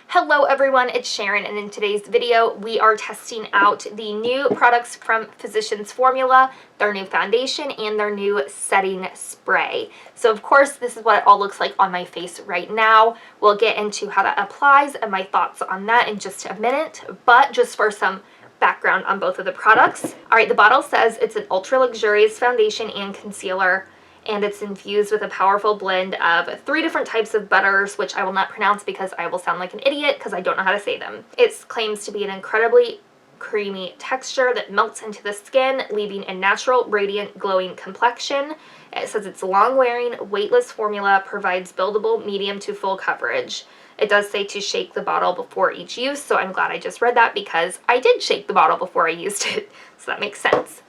Hello everyone, it's Sharon, and in today's video we are testing out the new products from Physicians Formula, their new foundation and their new setting spray. So of course this is what it all looks like on my face right now. We'll get into how that applies and my thoughts on that in just a minute, but just for some background on both of the products. Alright, the bottle says it's an ultra luxurious foundation and concealer, and it's infused with a powerful blend of 3 different types of butters, which I will not pronounce because I will sound like an idiot because I don't know how to say them. It claims to be an incredibly creamy texture that melts into the skin, leaving a natural, radiant, glowing complexion. It says it's long-wearing, weightless formula, provides buildable medium to full coverage. It does say to shake the bottle before each use, so I'm glad I just read that because I did shake the bottle before I used it, so that makes sense.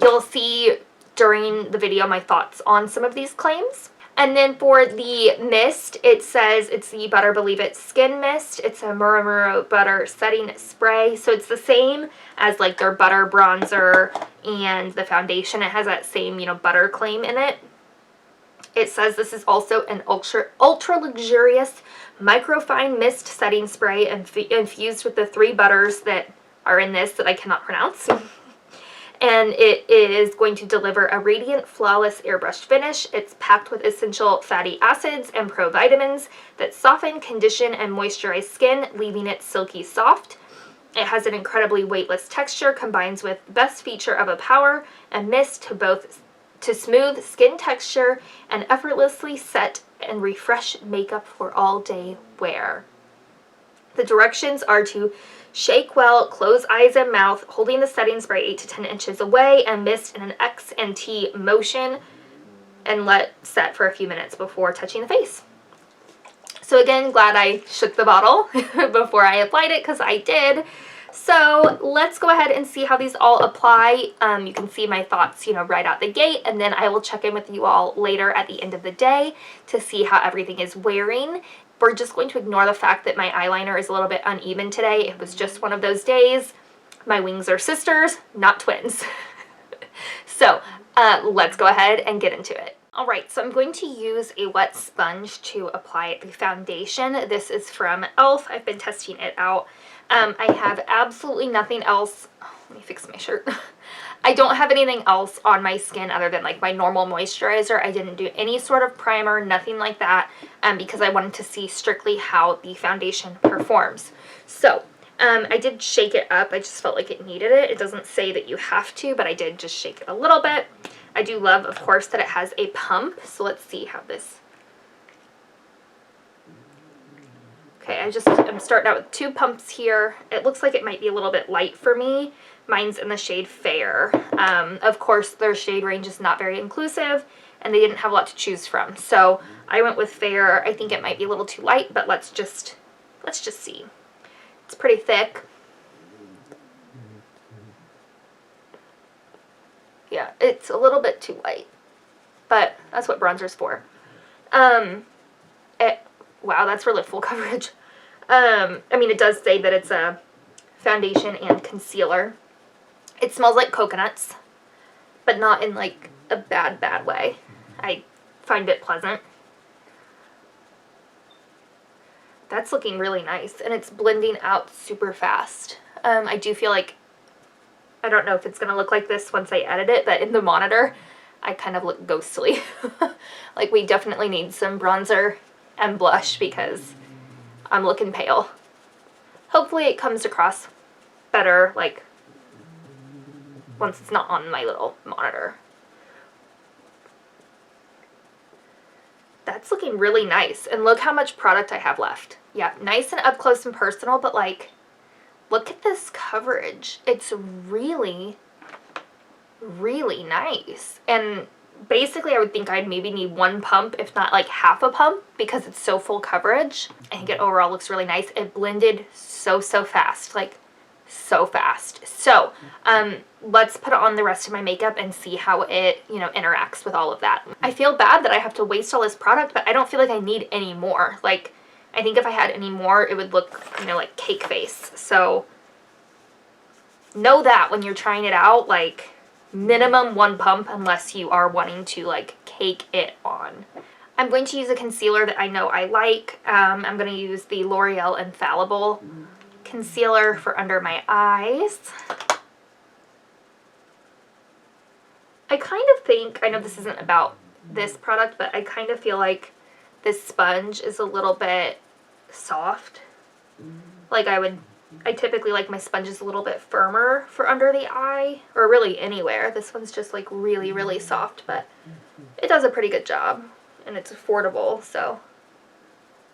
You'll see during the video my thoughts on some of these claims. And then for the mist, it says it's the Butter Believe It Skin Mist. It's a Murmuro Butter Setting Spray. So it's the same as like their butter bronzer and the foundation. It has that same, butter claim in it. It says this is also an ultra luxurious microfine mist setting spray infused with the 3 butters that are in this that I cannot pronounce. And it is going to deliver a radiant, flawless airbrushed finish. It's packed with essential fatty acids and provitamins that soften, condition, and moisturize skin, leaving it silky soft. It has an incredibly weightless texture, combines with the best feature of a power and mist to smooth skin texture and effortlessly set and refresh makeup for all-day wear. The directions are to shake well, close eyes and mouth, holding the setting spray 8 to 10 inches away, and mist in an X and T motion, and let set for a few minutes before touching the face. So again, glad I shook the bottle before I applied it, because I did. So let's go ahead and see how these all apply. You can see my thoughts, right out the gate, and then I will check in with you all later at the end of the day to see how everything is wearing. We're just going to ignore the fact that my eyeliner is a little bit uneven today. It was just one of those days. My wings are sisters, not twins. So let's go ahead and get into it. Alright, so I'm going to use a wet sponge to apply the foundation. This is from e.l.f. I've been testing it out. I have absolutely nothing else. Oh, let me fix my shirt. I don't have anything else on my skin other than like my normal moisturizer. I didn't do any sort of primer, nothing like that, because I wanted to see strictly how the foundation performs. So I did shake it up. I just felt like it needed it. It doesn't say that you have to, but I did just shake it a little bit. I do love, of course, that it has a pump. So let's see how this... Okay, I'm starting out with 2 pumps here. It looks like it might be a little bit light for me. Mine's in the shade Fair. Of course, their shade range is not very inclusive, and they didn't have a lot to choose from. So I went with Fair. I think it might be a little too light, but let's just see. It's pretty thick. Yeah, it's a little bit too light, but that's what bronzer's for. Wow, that's really full coverage. I mean, it does say that it's a foundation and concealer. It smells like coconuts, but not in like a bad way. I find it pleasant. That's looking really nice, and it's blending out super fast. I do feel like, I don't know if it's going to look like this once I edit it, but in the monitor, I kind of look ghostly. Like, we definitely need some bronzer and blush because I'm looking pale. Hopefully it comes across better, like, once it's not on my little monitor. That's looking really nice, and look how much product I have left. Yeah, nice and up close and personal, but like, look at this coverage. It's really, really nice. And basically, I would think I'd maybe need 1 pump, if not like half a pump, because it's so full coverage. I think it overall looks really nice. It blended so fast, like so fast. So let's put on the rest of my makeup and see how it, interacts with all of that. I feel bad that I have to waste all this product, but I don't feel like I need any more. Like, I think if I had any more, it would look, like cake face. So know that when you're trying it out, like, minimum 1 pump unless you are wanting to like cake it on. I'm going to use a concealer that I know I like. I'm going to use the L'Oreal Infallible concealer for under my eyes. I kind of think, I know this isn't about this product, but I kind of feel like this sponge is a little bit soft. Like I typically like my sponges a little bit firmer for under the eye, or really anywhere. This one's just like really, really soft, but it does a pretty good job, and it's affordable, so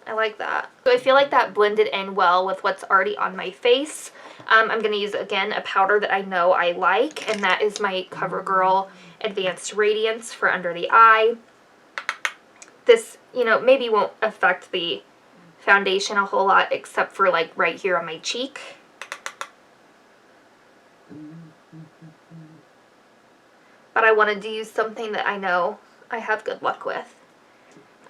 I like that. So I feel like that blended in well with what's already on my face. I'm going to use, again, a powder that I know I like, and that is my CoverGirl Advanced Radiance for under the eye. This, you know, maybe won't affect the foundation a whole lot, except for like right here on my cheek. But I wanted to use something that I know I have good luck with.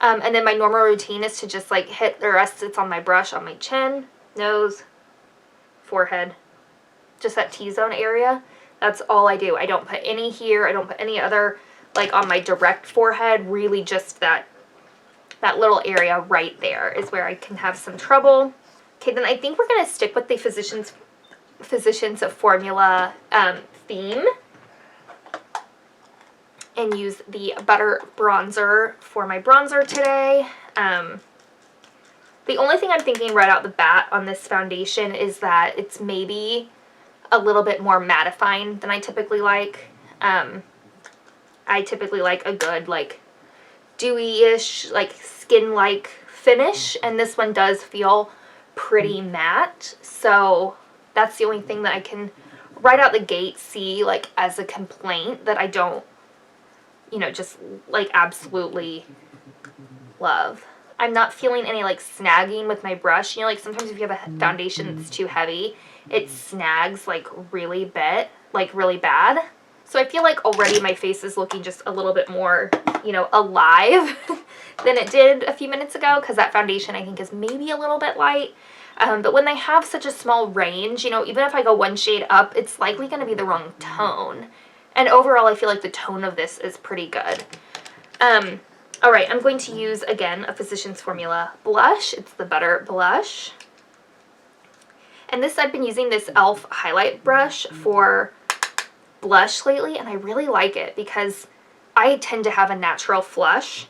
And then my normal routine is to just like hit the rest that's on my brush on my chin, nose, forehead, just that T-zone area. That's all I do. I don't put any here. I don't put any other like on my direct forehead. Really just that little area right there is where I can have some trouble. Okay, then I think we're going to stick with the Physicians Formula theme and use the Butter Bronzer for my bronzer today. The only thing I'm thinking right out the bat on this foundation is that it's maybe a little bit more mattifying than I typically like. I typically like a good, like, dewy-ish, like, skin-like finish, and this one does feel pretty matte, so that's the only thing that I can right out the gate see, like, as a complaint that I don't, you know, just, like, absolutely love. I'm not feeling any, like, snagging with my brush. You know, like, sometimes if you have a foundation that's too heavy, it snags, like, really bad. So I feel like already my face is looking just a little bit more, you know, alive than it did a few minutes ago, because that foundation I think is maybe a little bit light. But when they have such a small range, you know, even if I go one shade up, it's likely going to be the wrong tone. And overall, I feel like the tone of this is pretty good. All right, I'm going to use, again, a Physicians Formula blush. It's the Butter Blush. And this, I've been using this e.l.f. highlight brush for blush lately, and I really like it because I tend to have a natural flush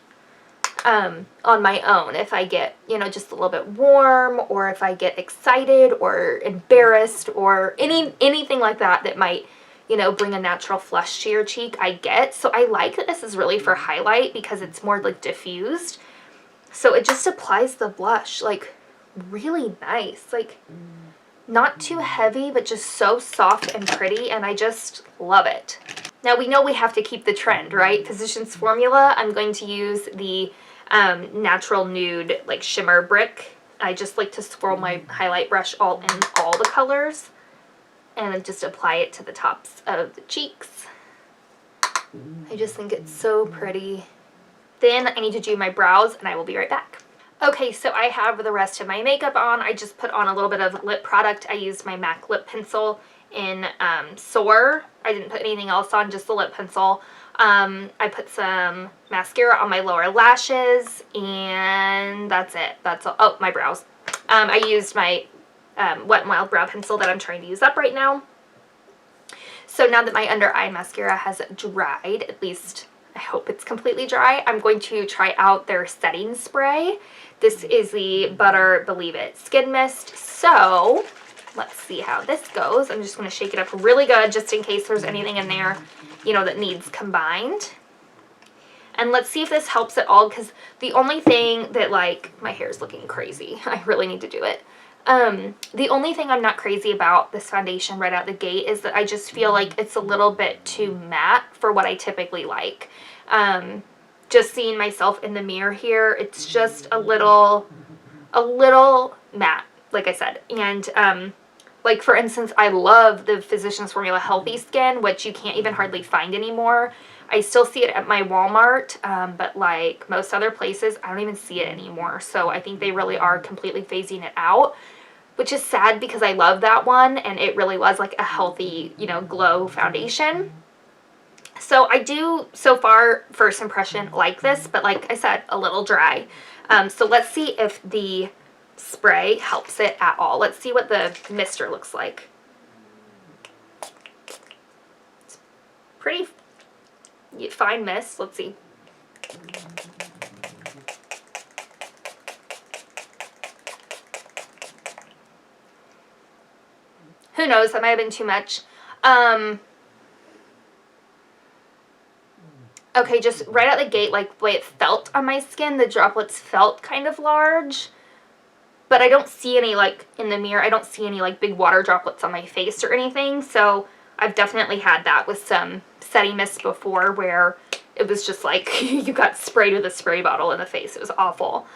on my own if I get, you know, just a little bit warm, or if I get excited or embarrassed or anything like that that might, you know, bring a natural flush to your cheek, I get. So I like that this is really for highlight because it's more like diffused. So it just applies the blush like really nice, like not too heavy, but just so soft and pretty, and I just love it. Now we know we have to keep the trend, right? Physicians Formula, I'm going to use the Natural Nude like shimmer brick. I just like to swirl my highlight brush all in all the colors and then just apply it to the tops of the cheeks. I just think it's so pretty. Then I need to do my brows, and I will be right back. Okay, so I have the rest of my makeup on. I just put on a little bit of lip product. I used my MAC lip pencil in Soar. I didn't put anything else on, just the lip pencil. I put some mascara on my lower lashes, and that's it. That's all. Oh, my brows. I used my Wet n Wild brow pencil that I'm trying to use up right now. So now that my under eye mascara has dried, at least I hope it's completely dry, I'm going to try out their setting spray. This is the Butter Believe It Skin Mist. So let's see how this goes. I'm just going to shake it up really good just in case there's anything in there, you know, that needs combined. And let's see if this helps at all, because the only thing that, like, my hair is looking crazy. I really need to do it. The only thing I'm not crazy about this foundation right out the gate is that I just feel like it's a little bit too matte for what I typically like. Just seeing myself in the mirror here, it's just a little matte, like I said. And, like, for instance, I love the Physicians Formula Healthy Skin, which you can't even hardly find anymore. I still see it at my Walmart, but like most other places, I don't even see it anymore. So I think they really are completely phasing it out, which is sad because I love that one, and it really was like a healthy, you know, glow foundation. So I do, so far, first impression, like this, but like I said, a little dry. So let's see if the spray helps it at all. Let's see what the mister looks like. It's pretty fine mist. Let's see. Who knows? That might have been too much. Okay, just right out the gate, like the way it felt on my skin, the droplets felt kind of large. But I don't see any, like, in the mirror, I don't see any, like, big water droplets on my face or anything. So I've definitely had that with some setting mist before where it was just like you got sprayed with a spray bottle in the face. It was awful.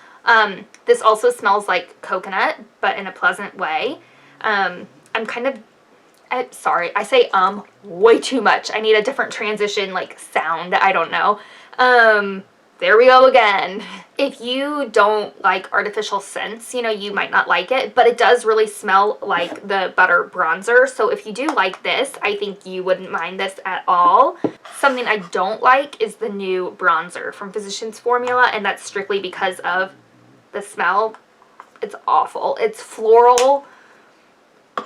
This also smells like coconut, but in a pleasant way. I'm kind of, sorry, I say way too much. I need a different transition, like, sound. I don't know. There we go again. If you don't like artificial scents, you know, you might not like it, but it does really smell like the butter bronzer. So if you do like this, I think you wouldn't mind this at all. Something I don't like is the new bronzer from Physicians Formula, and that's strictly because of the smell. It's awful. It's floral.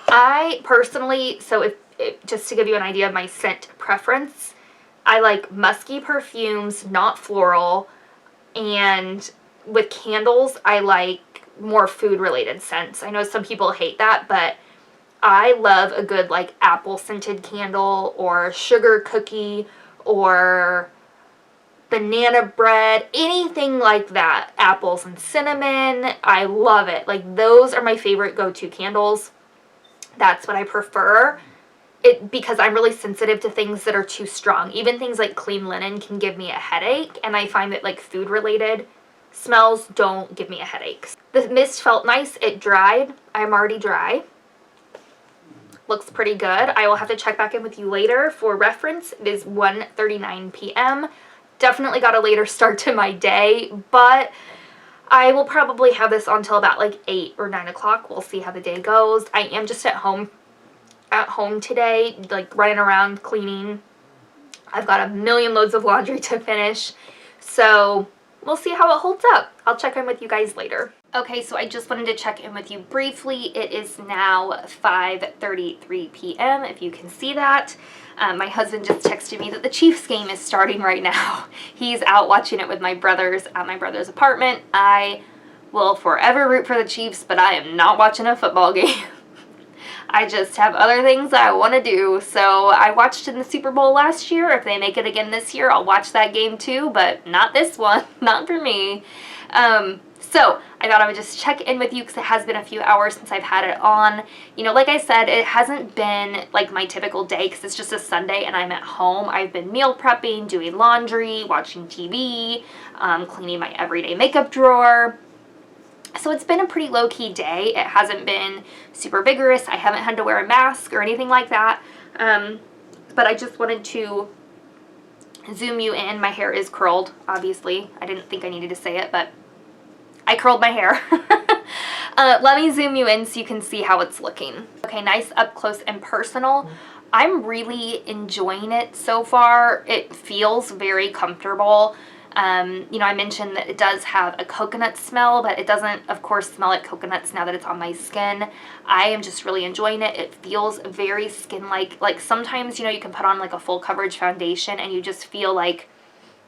I personally, so if just to give you an idea of my scent preference, I like musky perfumes, not floral, and with candles, I like more food-related scents. I know some people hate that, but I love a good, like, apple-scented candle or sugar cookie or banana bread, anything like that. Apples and cinnamon, I love it. Like, those are my favorite go-to candles. That's what I prefer. Because I'm really sensitive to things that are too strong. Even things like clean linen can give me a headache, and I find that, like, food-related smells don't give me a headache. The mist felt nice. It dried. I'm already dry. Looks pretty good. I will have to check back in with you later. For reference, it is 1:39 p.m. Definitely got a later start to my day, but I will probably have this on till about, like, 8 or 9 o'clock. We'll see how the day goes. I am just at home today, like, running around cleaning. I've got a million loads of laundry to finish, so we'll see how it holds up. I'll check in with you guys later. Okay, so I just wanted to check in with you briefly. It is now 5:33 p.m. if you can see that. My husband just texted me that the Chiefs game is starting right now. He's out watching it with my brothers at my brother's apartment. I will forever root for the Chiefs, but I am not watching a football game. I just have other things I want to do. So I watched in the Super Bowl last year. If they make it again this year, I'll watch that game too, but not this one. Not for me. So I thought I would just check in with you because it has been a few hours since I've had it on. You know, like I said, it hasn't been like my typical day because it's just a Sunday and I'm at home. I've been meal prepping, doing laundry, watching TV, cleaning my everyday makeup drawer. So it's been a pretty low-key day. It hasn't been super vigorous. I haven't had to wear a mask or anything like that. But I just wanted to zoom you in. My hair is curled, obviously. I didn't think I needed to say it, but I curled my hair. Let me zoom you in so you can see how it's looking. Okay, nice up close and personal. I'm really enjoying it so far. It feels very comfortable. You know, I mentioned that it does have a coconut smell, but it doesn't, of course, smell like coconuts now that it's on my skin. I am just really enjoying it. It feels very skin-like. Like, sometimes, you know, you can put on, like, a full coverage foundation and you just feel like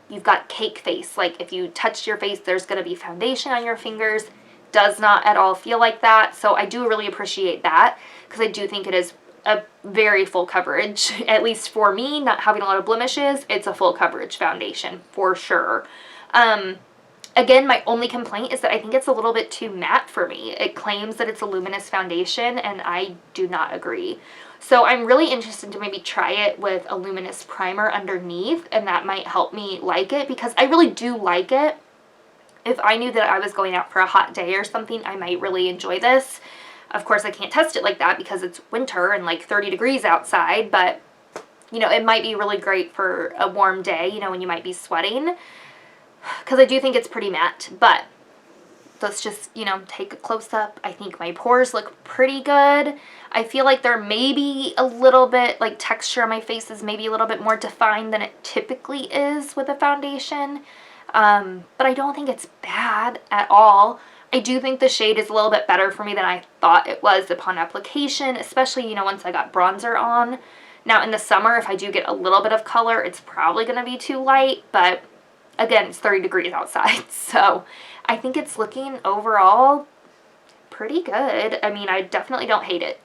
you've got cake face. Like, if you touch your face, there's going to be foundation on your fingers. Does not at all feel like that. So I do really appreciate that because I do think it is a very full coverage, at least for me, not having a lot of blemishes. It's a full coverage foundation for sure. Again, my only complaint is that I think it's a little bit too matte for me. It claims that it's a luminous foundation and I do not agree. So I'm really interested to maybe try it with a luminous primer underneath, and that might help me like it because I really do like it. If I knew that I was going out for a hot day or something, I might really enjoy this. Of course, I can't test it like that because it's winter and like 30 degrees outside, but, you know, it might be really great for a warm day, you know, when you might be sweating, because I do think it's pretty matte. But let's just, you know, take a close up. I think my pores look pretty good. I feel like there may be a little bit, like, texture on my face is maybe a little bit more defined than it typically is with a foundation. But I don't think it's bad at all. I do think the shade is a little bit better for me than I thought it was upon application, especially, you know, once I got bronzer on. Now, in the summer, if I do get a little bit of color, it's probably going to be too light, but again, it's 30 degrees outside, so I think it's looking overall pretty good. I mean, I definitely don't hate it.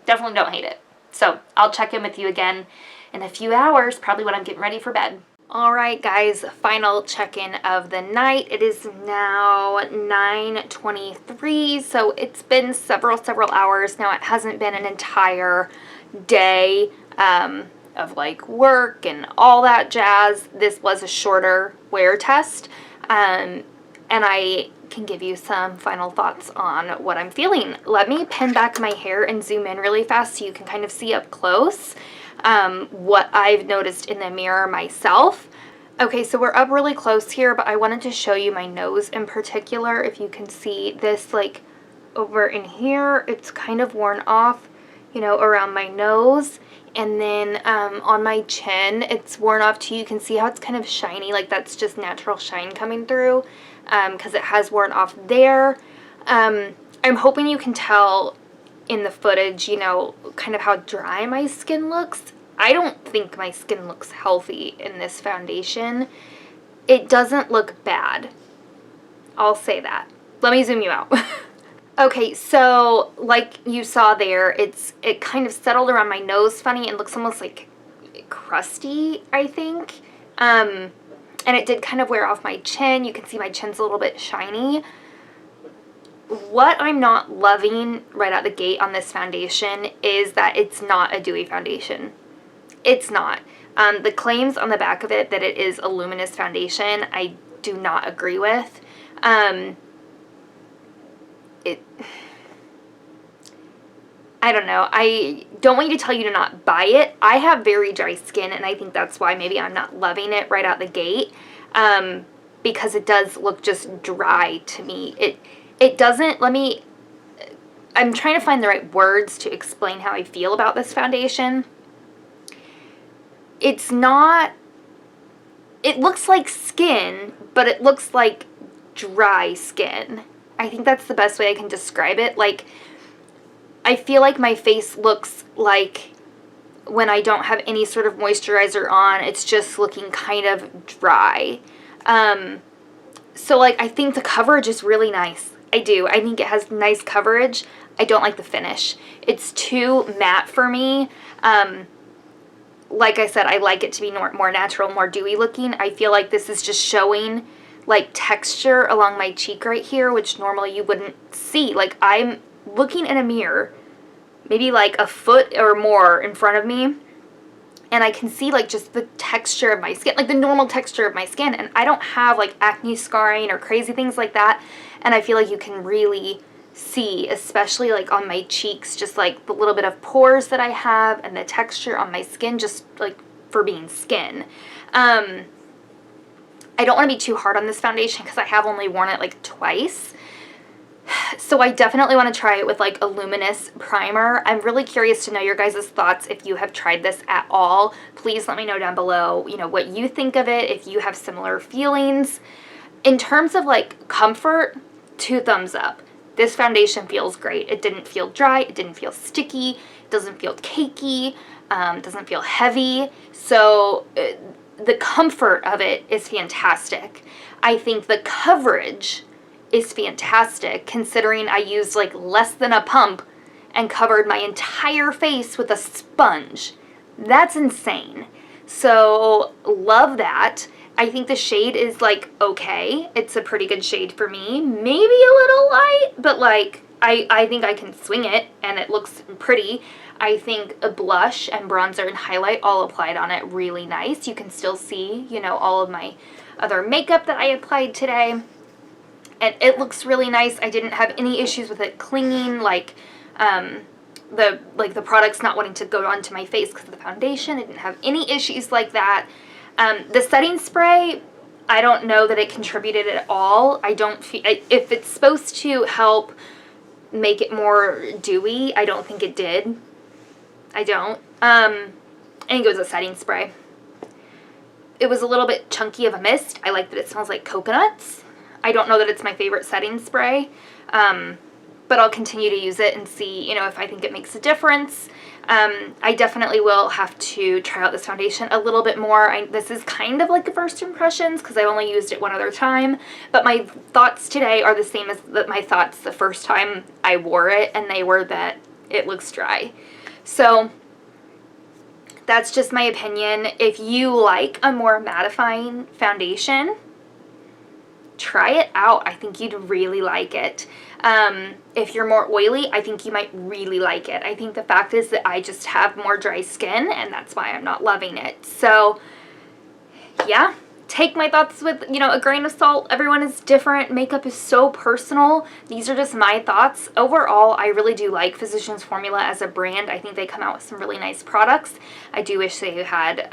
Definitely don't hate it. So I'll check in with you again in a few hours, probably when I'm getting ready for bed. All right, guys, final check-in of the night. It is now 9:23, so it's been several hours. Now, it hasn't been an entire day of like work and all that jazz. This was a shorter wear test, and I can give you some final thoughts on what I'm feeling. Let me pin back my hair and zoom in really fast so you can kind of see up close what I've noticed in the mirror myself. Okay, so we're up really close here, but I wanted to show you my nose in particular. If you can see this, like over in here, it's kind of worn off, you know, around my nose. And then on my chin, it's worn off too. You can see how it's kind of shiny, like that's just natural shine coming through because it has worn off there. I'm hoping you can tell in the footage, you know, kind of how dry my skin looks. I don't think my skin looks healthy in this foundation. It doesn't look bad. I'll say that. Let me zoom you out. Okay, so like you saw there, it kind of settled around my nose funny and looks almost like crusty, I think. And it did kind of wear off my chin. You can see my chin's a little bit shiny. What I'm not loving right out the gate on this foundation is that it's not a dewy foundation. It's not. The claims on the back of it that it is a luminous foundation, I do not agree with. I don't know. I don't want you to tell you to not buy it. I have very dry skin, and I think that's why maybe I'm not loving it right out the gate, because it does look just dry to me. It doesn't, I'm trying to find the right words to explain how I feel about this foundation. It's not, it looks like skin, but it looks like dry skin. I think that's the best way I can describe it. Like, I feel like my face looks like when I don't have any sort of moisturizer on, it's just looking kind of dry. So like, I think the coverage is really nice. I do. I think it has nice coverage. I don't like the finish. It's too matte for me. Like I said, I like it to be more natural, more dewy looking. I feel like this is just showing like texture along my cheek right here, which normally you wouldn't see. Like, I'm looking in a mirror, maybe like a foot or more in front of me, and I can see like just the texture of my skin, like the normal texture of my skin, and I don't have like acne scarring or crazy things like that, and I feel like you can really see, especially like on my cheeks, just like the little bit of pores that I have and the texture on my skin, just like for being skin. I don't want to be too hard on this foundation because I have only worn it like twice. So I definitely want to try it with like a luminous primer. I'm really curious to know your guys' thoughts if you have tried this at all. Please let me know down below, you know, what you think of it, if you have similar feelings. In terms of like comfort, 2 thumbs up. This foundation feels great. It didn't feel dry, it didn't feel sticky, it doesn't feel cakey, doesn't feel heavy. So the comfort of it is fantastic. I think the coverage is fantastic, considering I used like less than a pump and covered my entire face with a sponge. That's insane. So love that. I think the shade is like okay. It's a pretty good shade for me. Maybe a little light, but like I think I can swing it and it looks pretty. I think a blush and bronzer and highlight all applied on it really nice. You can still see, you know, all of my other makeup that I applied today. And it looks really nice. I didn't have any issues with it clinging, like the product's not wanting to go onto my face because of the foundation. I didn't have any issues like that. The setting spray, I don't know that it contributed at all. I don't feel, if it's supposed to help make it more dewy, I don't think it did. I don't. I think it was a setting spray. It was a little bit chunky of a mist. I like that it smells like coconuts. I don't know that it's my favorite setting spray, but I'll continue to use it and see, you know, if I think it makes a difference. I definitely will have to try out this foundation a little bit more. This is kind of like a first impressions because I only used it one other time, but my thoughts today are the same as my thoughts the first time I wore it, and they were that it looks dry. So that's just my opinion. If you like a more mattifying foundation, try it out. I think you'd really like it. If you're more oily, I think you might really like it. I think the fact is that I just have more dry skin, and that's why I'm not loving it. So yeah, take my thoughts with, you know, a grain of salt. Everyone is different. Makeup is so personal. These are just my thoughts. Overall, I really do like Physicians Formula as a brand. I think they come out with some really nice products. I do wish they had,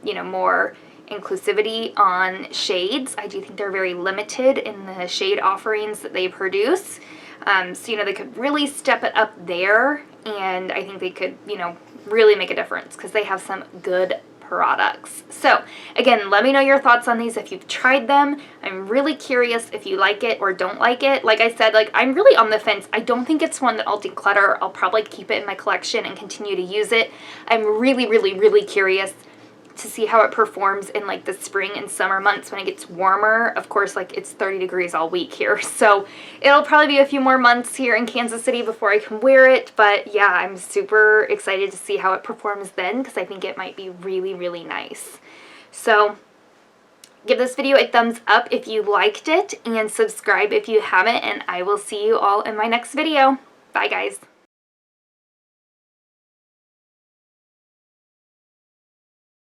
you know, more inclusivity on shades. I do think they're very limited in the shade offerings that they produce. So, you know, they could really step it up there, and I think they could, you know, really make a difference because they have some good products. So again, let me know your thoughts on these if you've tried them. I'm really curious if you like it or don't like it. Like I said, like, I'm really on the fence. I don't think it's one that I'll declutter. I'll probably keep it in my collection and continue to use it. I'm really curious to see how it performs in like the spring and summer months when it gets warmer. Of course, like, it's 30 degrees all week here, so it'll probably be a few more months here in Kansas City before I can wear it. But yeah, I'm super excited to see how it performs then, because I think it might be really nice. So give this video a thumbs up if you liked it, and subscribe if you haven't, and I will see you all in my next video. Bye guys.